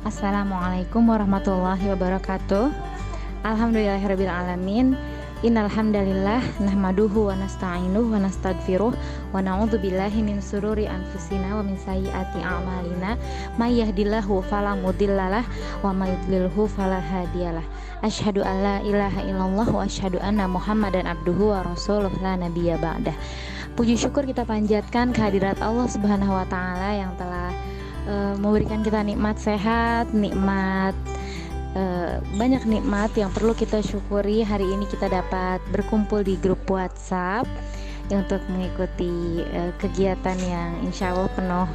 Assalamualaikum warahmatullahi wabarakatuh. Alhamdulillahirabbil alamin. Innal hamdalillah nahmaduhu wa nasta'inuhu wa nastaghfiruh wa na'udzubillahi min sururi anfusina wa min sayyiati a'malina. May yahdihillahu fala mudhillalah wa may yudlilhu fala hadiyalah. Asyhadu an la ilaha illallah wa asyhadu anna Muhammadan abduhu wa rasuluh la nabiyya ba'dah. Puji syukur kita panjatkan kehadirat Allah Subhanahu wa taala yang telah memberikan kita nikmat sehat, nikmat banyak nikmat yang perlu kita syukuri. Hari ini kita dapat berkumpul di grup WhatsApp untuk mengikuti kegiatan yang insya Allah penuh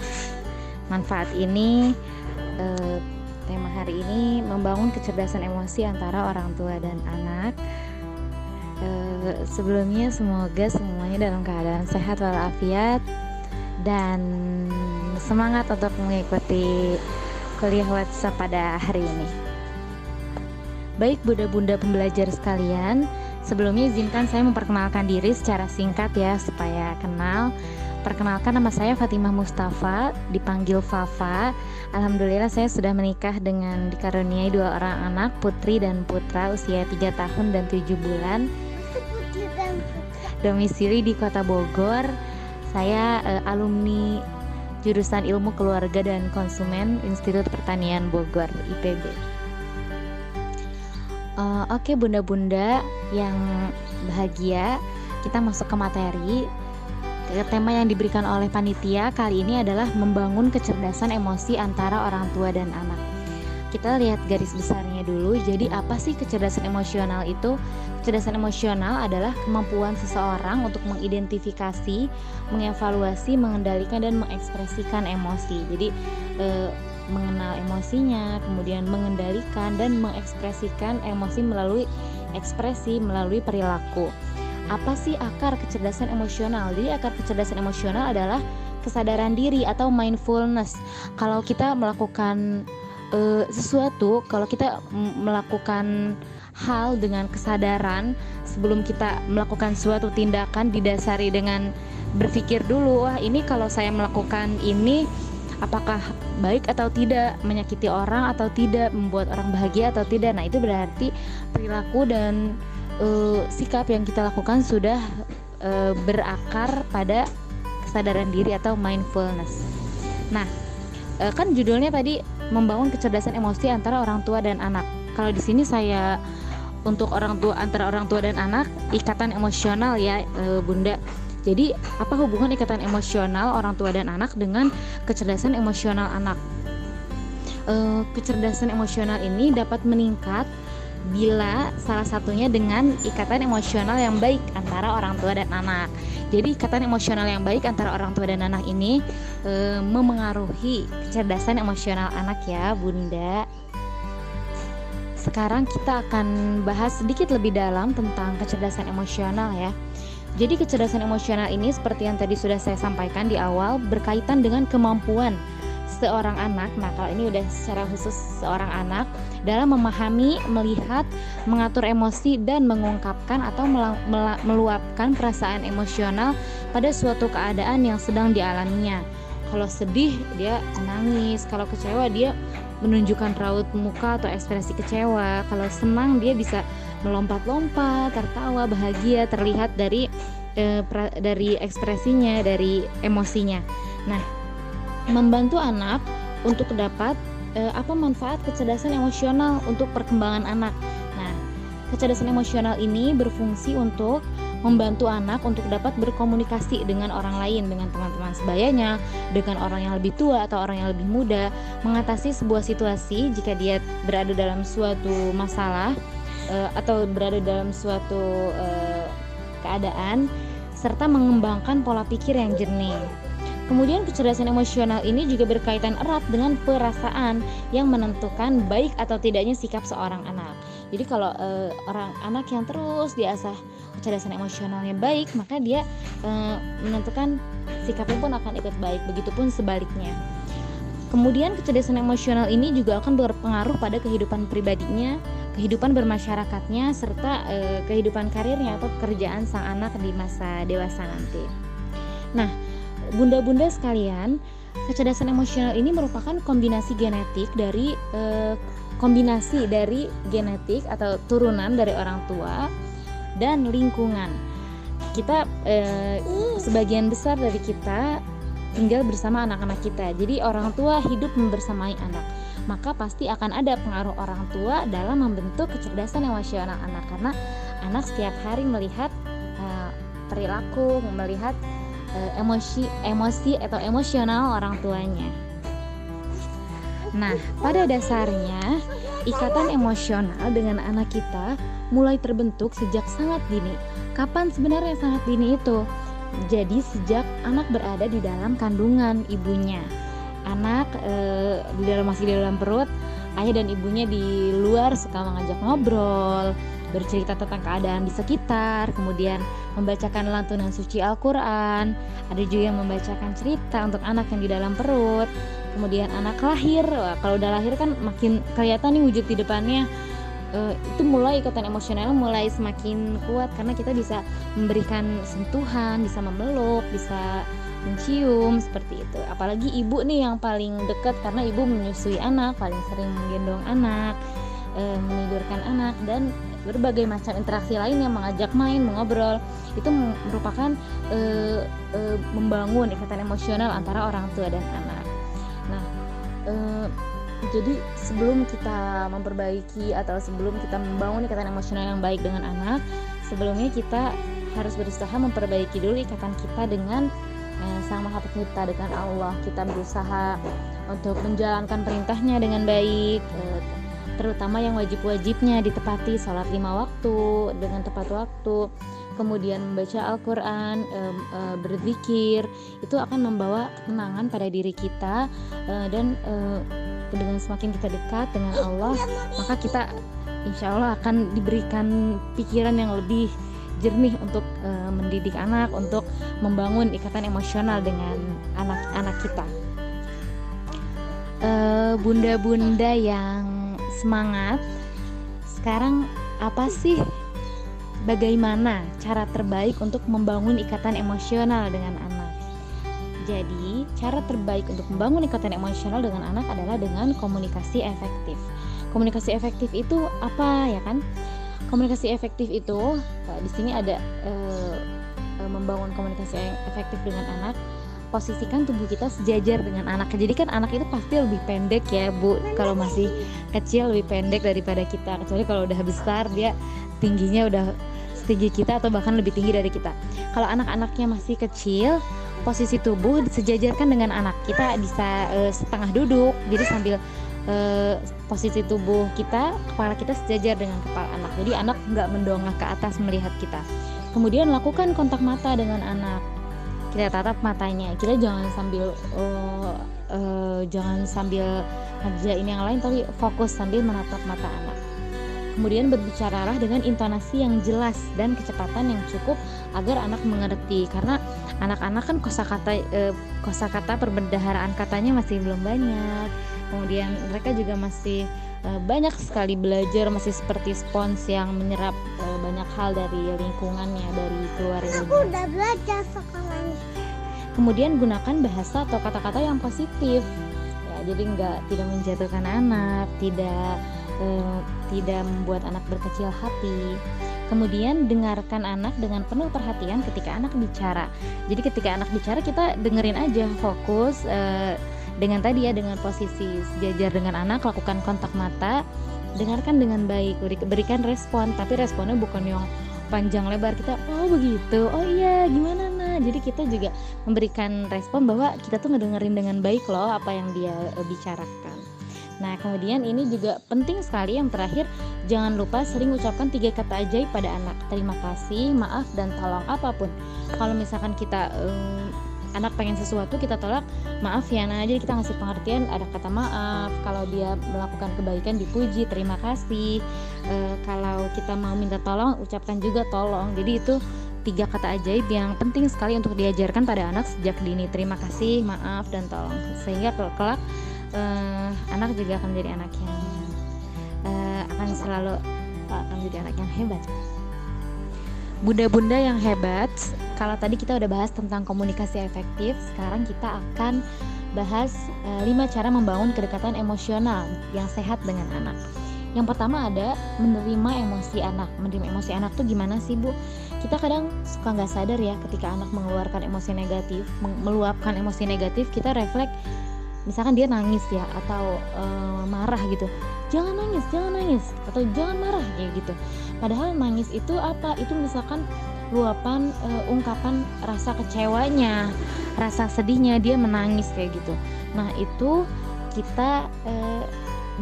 manfaat ini. Tema hari ini membangun kecerdasan emosi antara orang tua dan anak. Sebelumnya semoga semuanya dalam keadaan sehat walafiat dan semangat untuk mengikuti kuliah WhatsApp pada hari ini. Baik bunda-bunda pembelajar sekalian, sebelumnya izinkan saya memperkenalkan diri secara singkat ya, supaya kenal. Perkenalkan, nama saya Fatimah Mustafa, dipanggil Fafa. Alhamdulillah saya sudah menikah dengan dikaruniai 2 orang anak, putri dan putra, usia 3 tahun dan 7 bulan. Domisili di Kota Bogor. Saya alumni jurusan Ilmu Keluarga dan Konsumen Institut Pertanian Bogor, IPB. Oke bunda-bunda yang bahagia, kita masuk ke materi. Tema yang diberikan oleh panitia kali ini adalah membangun kecerdasan emosi antara orang tua dan anak. Kita lihat garis besarnya dulu. Jadi apa sih kecerdasan emosional itu? Kecerdasan emosional adalah kemampuan seseorang untuk mengidentifikasi, mengevaluasi, mengendalikan dan mengekspresikan emosi. Jadi mengenal emosinya, kemudian mengendalikan dan mengekspresikan emosi melalui ekspresi, melalui perilaku. Apa sih akar kecerdasan emosional? Jadi akar kecerdasan emosional adalah kesadaran diri atau mindfulness. Kalau kita melakukan sesuatu, kalau kita melakukan hal dengan kesadaran sebelum kita melakukan suatu tindakan, didasari dengan berpikir dulu, wah ini kalau saya melakukan ini apakah baik atau tidak, menyakiti orang atau tidak, membuat orang bahagia atau tidak. Nah itu berarti perilaku dan sikap yang kita lakukan sudah berakar pada kesadaran diri atau mindfulness. Nah kan judulnya tadi membangun kecerdasan emosi antara orang tua dan anak. Kalau di sini saya untuk orang tua, antara orang tua dan anak, ikatan emosional ya bunda. Jadi apa hubungan ikatan emosional orang tua dan anak dengan kecerdasan emosional anak? Kecerdasan emosional ini dapat meningkat bila salah satunya dengan ikatan emosional yang baik antara orang tua dan anak. Jadi ikatan emosional yang baik antara orang tua dan anak ini memengaruhi kecerdasan emosional anak ya bunda. Sekarang kita akan bahas sedikit lebih dalam tentang kecerdasan emosional ya. Jadi kecerdasan emosional ini seperti yang tadi sudah saya sampaikan di awal, berkaitan dengan kemampuan seorang anak. Nah kalau ini udah secara khusus seorang anak dalam memahami, melihat, mengatur emosi dan mengungkapkan atau meluapkan perasaan emosional pada suatu keadaan yang sedang dialaminya. Kalau sedih dia menangis, kalau kecewa dia menunjukkan raut muka atau ekspresi kecewa. Kalau senang dia bisa melompat-lompat, tertawa, bahagia, terlihat dari ekspresinya, dari emosinya. Nah, membantu anak untuk dapat apa manfaat kecerdasan emosional untuk perkembangan anak. Nah, kecerdasan emosional ini berfungsi untuk membantu anak untuk dapat berkomunikasi dengan orang lain, dengan teman-teman sebayanya, dengan orang yang lebih tua atau orang yang lebih muda, mengatasi sebuah situasi jika dia berada dalam suatu masalah atau berada dalam suatu keadaan, serta mengembangkan pola pikir yang jernih. Kemudian kecerdasan emosional ini juga berkaitan erat dengan perasaan yang menentukan baik atau tidaknya sikap seorang anak. Jadi kalau orang anak yang terus diasah kecerdasan emosionalnya baik, maka dia menentukan sikapnya pun akan ikut baik. Begitupun sebaliknya. Kemudian kecerdasan emosional ini juga akan berpengaruh pada kehidupan pribadinya, kehidupan bermasyarakatnya, serta kehidupan karirnya atau pekerjaan sang anak di masa dewasa nanti. Nah, bunda-bunda sekalian, Kecerdasan emosional ini merupakan kombinasi dari genetik atau turunan dari orang tua dan lingkungan. Kita sebagian besar dari kita tinggal bersama anak-anak kita. Jadi orang tua hidup membersamai anak, maka pasti akan ada pengaruh orang tua dalam membentuk kecerdasan emosional anak, karena anak setiap hari melihat perilaku, melihat emosi atau emosional orang tuanya. Nah, pada dasarnya ikatan emosional dengan anak kita mulai terbentuk sejak sangat dini. Kapan sebenarnya sangat dini itu? Jadi sejak anak berada di dalam kandungan ibunya. Anak masih di dalam perut, ayah dan ibunya di luar suka mengajak ngobrol, bercerita tentang keadaan di sekitar, kemudian membacakan lantunan suci Al-Quran. Ada juga yang membacakan cerita untuk anak yang di dalam perut. Kemudian anak lahir, kalau udah lahir kan makin kelihatan nih wujud di depannya. Itu mulai ikatan emosional mulai semakin kuat, karena kita bisa memberikan sentuhan, bisa memeluk, bisa mencium, seperti itu. Apalagi ibu nih yang paling dekat, karena ibu menyusui anak, paling sering menggendong anak, menidurkan anak, dan berbagai macam interaksi lain yang mengajak main, mengobrol. Itu merupakan membangun ikatan emosional antara orang tua dan anak. Nah, jadi sebelum kita memperbaiki atau sebelum kita membangun ikatan emosional yang baik dengan anak, sebelumnya kita harus berusaha memperbaiki dulu ikatan kita dengan Sang Maha Pencipta, dengan Allah. Kita berusaha untuk menjalankan perintahnya dengan baik, terutama yang wajib-wajibnya ditepati, sholat 5 waktu dengan tepat waktu, kemudian membaca Al-Quran, berzikir. Itu akan membawa ketenangan pada diri kita, dan dengan semakin kita dekat dengan Allah, maka kita insya Allah akan diberikan pikiran yang lebih jernih untuk mendidik anak, untuk membangun ikatan emosional dengan anak-anak kita. Bunda-bunda yang semangat, sekarang apa sih, bagaimana cara terbaik untuk membangun ikatan emosional dengan anak? Jadi, cara terbaik untuk membangun ikatan emosional dengan anak adalah dengan komunikasi efektif. Komunikasi efektif itu apa, ya kan? Komunikasi efektif itu di sini ada membangun komunikasi efektif dengan anak. Posisikan tubuh kita sejajar dengan anak. Jadi kan anak itu pasti lebih pendek ya, Bu. Kalau masih kecil lebih pendek daripada kita. Kecuali kalau udah besar, dia tingginya udah setinggi kita atau bahkan lebih tinggi dari kita. Kalau anak-anaknya masih kecil, posisi tubuh disejajarkan dengan anak. Kita bisa setengah duduk, jadi sambil posisi tubuh kita, kepala kita sejajar dengan kepala anak. Jadi anak nggak mendongak ke atas melihat kita. Kemudian lakukan kontak mata dengan anak. Kita tatap matanya. Kita jangan sambil ngerjain yang lain, tapi fokus sambil menatap mata anak. Kemudian berbicaralah dengan intonasi yang jelas dan kecepatan yang cukup agar anak mengerti, karena anak-anak kan kosakata perbendaharaan katanya masih belum banyak. Kemudian mereka juga masih banyak sekali belajar, masih seperti spons yang menyerap banyak hal dari lingkungannya, dari keluarganya. Aku udah belajar sekolahnya. Kemudian gunakan bahasa atau kata-kata yang positif, ya, jadi tidak menjatuhkan anak, tidak membuat anak berkecil hati. Kemudian dengarkan anak dengan penuh perhatian ketika anak bicara. Jadi ketika anak bicara kita dengerin aja, fokus dengan posisi sejajar dengan anak, lakukan kontak mata, dengarkan dengan baik, berikan respon, tapi responnya bukan yang panjang lebar. Kita oh begitu, oh iya gimana nah. Jadi kita juga memberikan respon bahwa kita tuh ngedengerin dengan baik loh apa yang dia bicarakan. Nah, kemudian ini juga penting sekali, yang terakhir, jangan lupa sering ucapkan 3 kata ajaib pada anak. Terima kasih, maaf, dan tolong, apapun. Kalau misalkan kita anak pengen sesuatu, kita tolak, maaf ya nah, jadi kita ngasih pengertian, ada kata maaf. Kalau dia melakukan kebaikan dipuji, terima kasih. Kalau kita mau minta tolong, ucapkan juga tolong. Jadi itu 3 kata ajaib yang penting sekali untuk diajarkan pada anak sejak dini. Terima kasih, maaf, dan tolong. Sehingga kelak anak juga akan menjadi anak yang akan menjadi anak yang hebat. Bunda-bunda yang hebat, kalau tadi kita udah bahas tentang komunikasi efektif, sekarang kita akan bahas 5 cara membangun kedekatan emosional yang sehat dengan anak. Yang pertama ada menerima emosi anak. Menerima emosi anak tuh gimana sih, Bu? Kita kadang suka nggak sadar ya, ketika anak mengeluarkan emosi negatif, meluapkan emosi negatif, kita refleks, misalkan dia nangis ya, atau marah gitu, jangan nangis, atau jangan marah kayak gitu. Padahal nangis itu apa? Itu misalkan luapan ungkapan rasa kecewanya, rasa sedihnya, dia menangis kayak gitu. Nah itu kita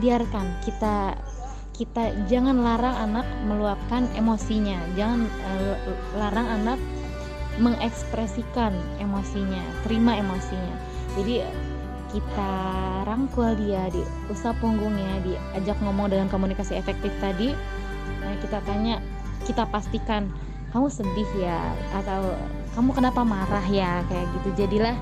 biarkan, kita jangan larang anak meluapkan emosinya, jangan larang anak mengekspresikan emosinya, terima emosinya. Jadi kita rangkul dia, diusap punggungnya, diajak ngomong dengan komunikasi efektif tadi. Nah, kita tanya, kita pastikan, kamu sedih ya, atau kamu kenapa marah ya, kayak gitu. Jadilah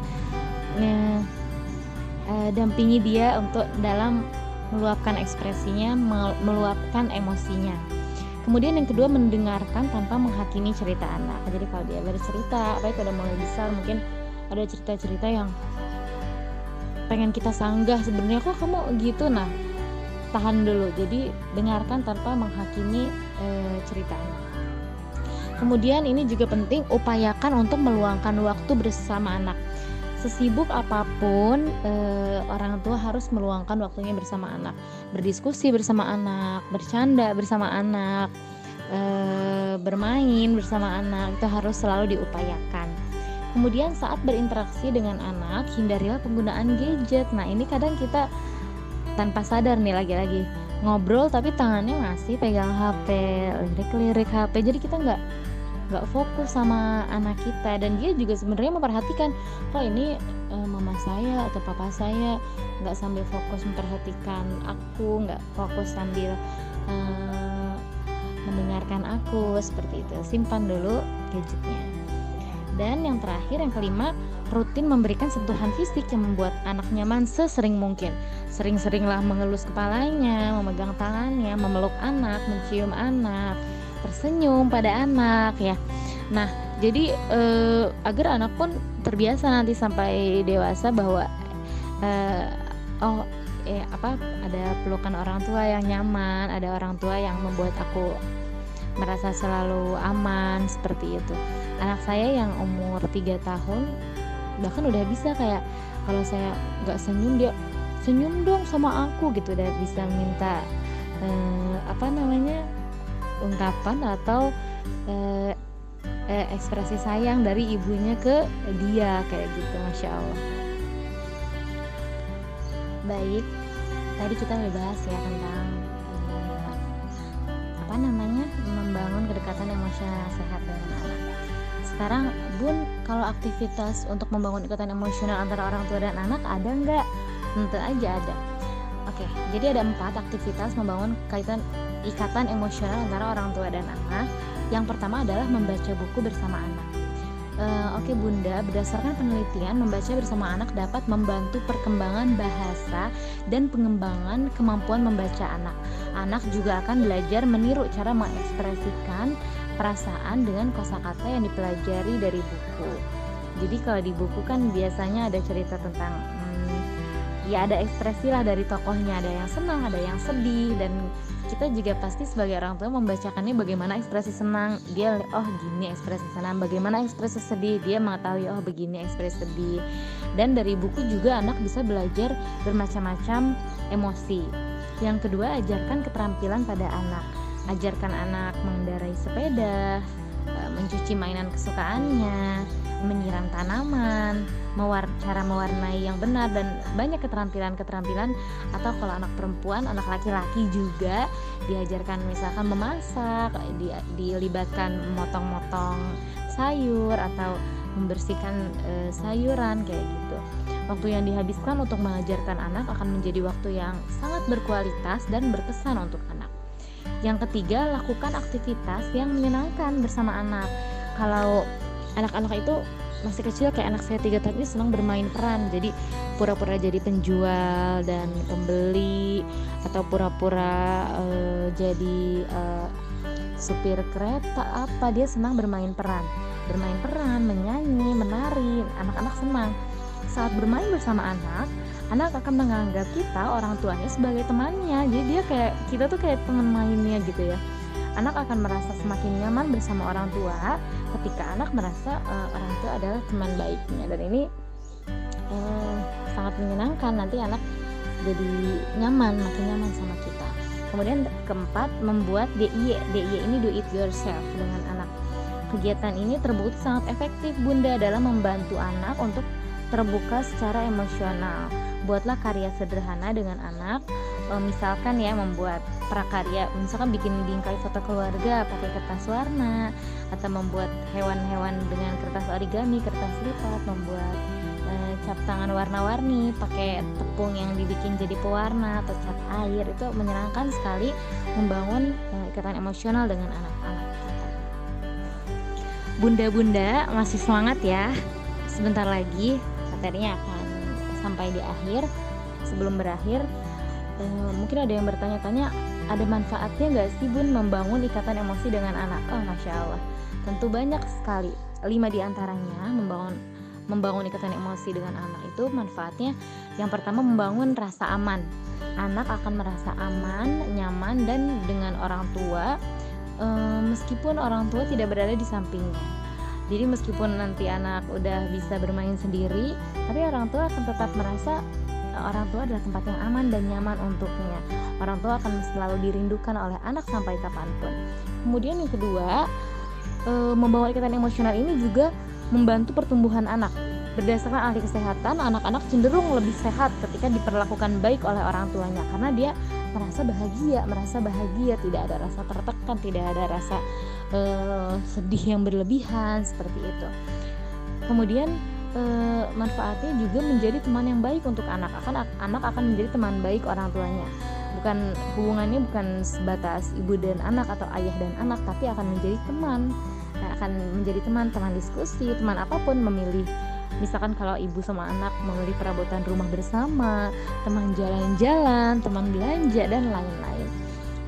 dampingi dia untuk dalam meluapkan ekspresinya, meluapkan emosinya. Kemudian yang kedua, mendengarkan tanpa menghakimi cerita anak. Jadi kalau dia bercerita, baik udah mulai besar, mungkin ada cerita-cerita yang pengen kita sanggah, sebenarnya kok kamu gitu, nah tahan dulu. Jadi dengarkan tanpa menghakimi cerita anak. Kemudian ini juga penting, upayakan untuk meluangkan waktu bersama anak. Sesibuk apapun orang tua harus meluangkan waktunya bersama anak, berdiskusi bersama anak, bercanda bersama anak, bermain bersama anak, itu harus selalu diupayakan. Kemudian saat berinteraksi dengan anak, hindarilah penggunaan gadget. Nah ini kadang kita tanpa sadar nih, lagi-lagi ngobrol tapi tangannya masih pegang HP, lirik-lirik HP. Jadi kita nggak fokus sama anak kita, dan dia juga sebenarnya memperhatikan, kok ini mama saya atau papa saya nggak sambil fokus memperhatikan aku, nggak fokus sambil mendengarkan aku, seperti itu. Simpan dulu gadgetnya. Dan yang terakhir, yang kelima, rutin memberikan sentuhan fisik yang membuat anak nyaman sesering mungkin. Sering-seringlah mengelus kepalanya, memegang tangannya, memeluk anak, mencium anak, tersenyum pada anak ya. Nah jadi agar anak pun terbiasa nanti sampai dewasa bahwa ada pelukan orang tua yang nyaman, ada orang tua yang membuat aku merasa selalu aman, seperti itu. Anak saya yang umur 3 tahun bahkan udah bisa kayak, kalau saya nggak senyum, dia senyum dong sama aku gitu, udah bisa minta ungkapan atau ekspresi sayang dari ibunya ke dia, kayak gitu. Masya Allah. Baik, tadi kita udah bahas ya tentang membangun kedekatan emosional sehat dengan anak. Sekarang Bun, kalau aktivitas untuk membangun ikatan emosional antara orang tua dan anak ada nggak? Tentu aja ada. Oke, jadi ada 4 aktivitas membangun ikatan emosional antara orang tua dan anak. Yang pertama adalah membaca buku bersama anak. Oke Bunda, berdasarkan penelitian, membaca bersama anak dapat membantu perkembangan bahasa dan pengembangan kemampuan membaca anak. Anak juga akan belajar meniru cara mengekspresikan perasaan dengan kosakata yang dipelajari dari buku. Jadi kalau di buku kan biasanya ada cerita tentang ya ada ekspresi lah dari tokohnya, ada yang senang, ada yang sedih, dan kita juga pasti sebagai orang tua membacakannya bagaimana ekspresi senang, dia oh gini ekspresi senang, bagaimana ekspresi sedih, dia mengetahui oh begini ekspresi sedih. Dan dari buku juga anak bisa belajar bermacam-macam emosi. Yang kedua, ajarkan keterampilan pada anak. Ajarkan anak mengendarai sepeda, mencuci mainan kesukaannya, menyiram tanaman, cara mewarnai yang benar, dan banyak keterampilan. Atau kalau anak perempuan, anak laki-laki juga diajarkan misalkan memasak, dilibatkan memotong-motong sayur atau membersihkan sayuran, kayak gitu. Waktu yang dihabiskan untuk mengajarkan anak akan menjadi waktu yang sangat berkualitas dan berkesan untuk anak. Yang ketiga, lakukan aktivitas yang menyenangkan bersama anak. Kalau anak-anak itu masih kecil, kayak anak saya 3 tahun ini senang bermain peran, jadi pura-pura jadi penjual dan pembeli, atau pura-pura jadi supir kereta dia senang bermain peran, menyanyi, menari. Anak-anak senang. saat bermain bersama anak akan menganggap kita orang tuanya sebagai temannya. Jadi dia kayak kita tuh kayak teman mainnya gitu ya. Anak akan merasa semakin nyaman bersama orang tua ketika anak merasa orang tua adalah teman baiknya, dan ini sangat menyenangkan. Nanti anak jadi makin nyaman sama kita. Kemudian keempat, membuat DIY. DIY ini do it yourself dengan anak. Kegiatan ini terbukti sangat efektif Bunda dalam membantu anak untuk terbuka secara emosional. Buatlah karya sederhana dengan anak, misalkan ya membuat prakarya, misalkan bikin bingkai foto keluarga pakai kertas warna, atau membuat hewan-hewan dengan kertas origami, kertas lipat, membuat cap tangan warna-warni pakai tepung yang dibikin jadi pewarna atau cat air. Itu menyenangkan sekali, membangun ikatan emosional dengan anak-anak kita. Bunda-bunda masih semangat ya, sebentar lagi materinya akan sampai di akhir. Sebelum berakhir, mungkin ada yang bertanya-tanya, ada manfaatnya nggak sih Bun membangun ikatan emosi dengan anak? Oh, Masya Allah, tentu banyak sekali. 5 diantaranya membangun ikatan emosi dengan anak itu manfaatnya. Yang pertama, membangun rasa aman. Anak akan merasa aman, nyaman, dan dengan orang tua, meskipun orang tua tidak berada di sampingnya. Jadi meskipun nanti anak udah bisa bermain sendiri, tapi orang tua akan tetap merasa orang tua adalah tempat yang aman dan nyaman untuknya. Orang tua akan selalu dirindukan oleh anak sampai kapanpun. Kemudian yang kedua, membangun ikatan emosional ini juga membantu pertumbuhan anak. Berdasarkan ahli kesehatan, anak-anak cenderung lebih sehat ketika diperlakukan baik oleh orang tuanya, karena dia merasa bahagia, tidak ada rasa tertekan, tidak ada rasa sedih yang berlebihan seperti itu. Kemudian manfaatnya juga menjadi teman yang baik untuk anak. Anak akan menjadi teman baik orang tuanya. Hubungannya bukan sebatas ibu dan anak atau ayah dan anak, tapi akan menjadi teman. Akan menjadi teman diskusi, teman apapun, memilih. Misalkan kalau ibu sama anak memilih perabotan rumah bersama, teman jalan-jalan, teman belanja, dan lain-lain.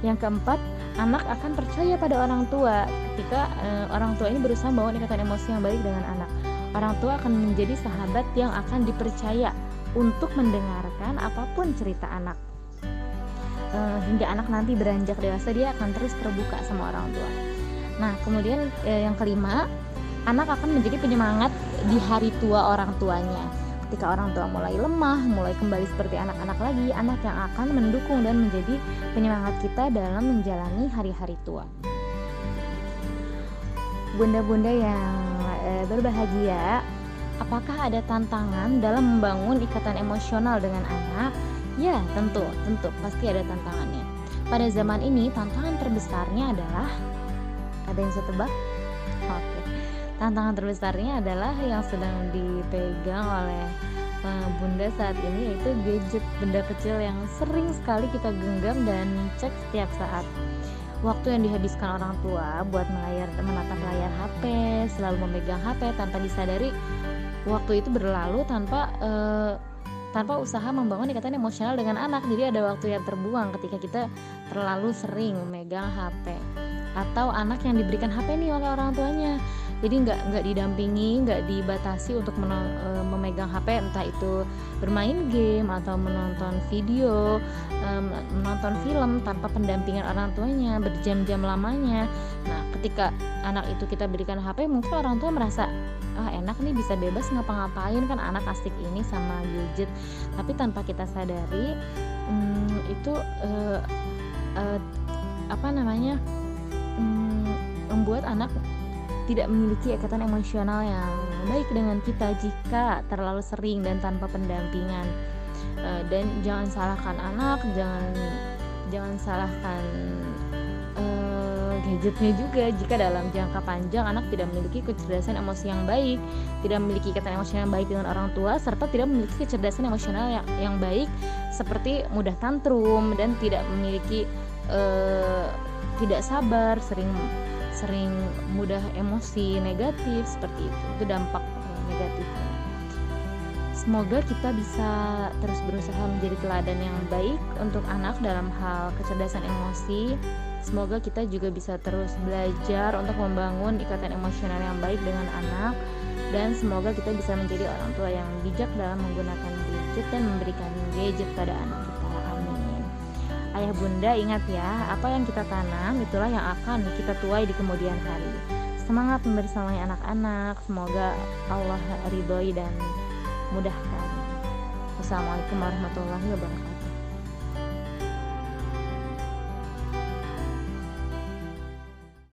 Yang keempat, anak akan percaya pada orang tua ketika orang tua ini berusaha membangun ikatan emosi yang baik dengan anak. Orang tua akan menjadi sahabat yang akan dipercaya untuk mendengarkan apapun cerita anak. Hingga anak nanti beranjak dewasa, dia akan terus terbuka sama orang tua. Nah, kemudian yang kelima, anak akan menjadi penyemangat di hari tua orang tuanya. Ketika orang tua mulai lemah, mulai kembali seperti anak-anak lagi, anak yang akan mendukung dan menjadi penyemangat kita dalam menjalani hari-hari tua. Bunda-bunda yang berbahagia, apakah ada tantangan dalam membangun ikatan emosional dengan anak? Ya, tentu pasti ada tantangannya. Pada zaman ini, tantangan terbesarnya adalah, ada yang bisa tebak? Oke. Tantangan terbesarnya adalah yang sedang dipegang oleh Bunda saat ini, yaitu gadget, benda kecil yang sering sekali kita genggam dan cek setiap saat. Waktu yang dihabiskan orang tua buat menatap layar HP, selalu memegang HP tanpa disadari, waktu itu berlalu tanpa usaha membangun ikatan emosional dengan anak. Jadi ada waktu yang terbuang ketika kita terlalu sering memegang HP. Atau anak yang diberikan HP nih oleh orang tuanya, jadi nggak didampingi, nggak dibatasi untuk memegang HP, entah itu bermain game atau menonton video, menonton film tanpa pendampingan orang tuanya berjam-jam lamanya. Nah, ketika anak itu kita berikan HP, mungkin orang tua merasa enak nih, bisa bebas ngapa-ngapain, kan anak asik ini sama gadget. Tapi tanpa kita sadari, itu membuat anak tidak memiliki ikatan emosional yang baik dengan kita jika terlalu sering dan tanpa pendampingan. Dan jangan salahkan anak, jangan salahkan gadgetnya juga jika dalam jangka panjang anak tidak memiliki kecerdasan emosi yang baik, tidak memiliki ikatan emosional yang baik dengan orang tua, serta tidak memiliki kecerdasan emosional yang baik seperti mudah tantrum dan tidak memiliki tidak sabar, sering mudah emosi negatif seperti itu. Itu dampak negatifnya. Semoga kita bisa terus berusaha menjadi teladan yang baik untuk anak dalam hal kecerdasan emosi. Semoga kita juga bisa terus belajar untuk membangun ikatan emosional yang baik dengan anak, dan semoga kita bisa menjadi orang tua yang bijak dalam menggunakan gadget dan memberikan gadget pada anak kita. Amin. Ayah bunda ingat ya, apa yang kita tanam itulah yang akan kita tuai di kemudian hari. Semangat membersamai anak-anak, semoga Allah ridhoi dan mudahkan. Wassalamualaikum warahmatullahi wabarakatuh.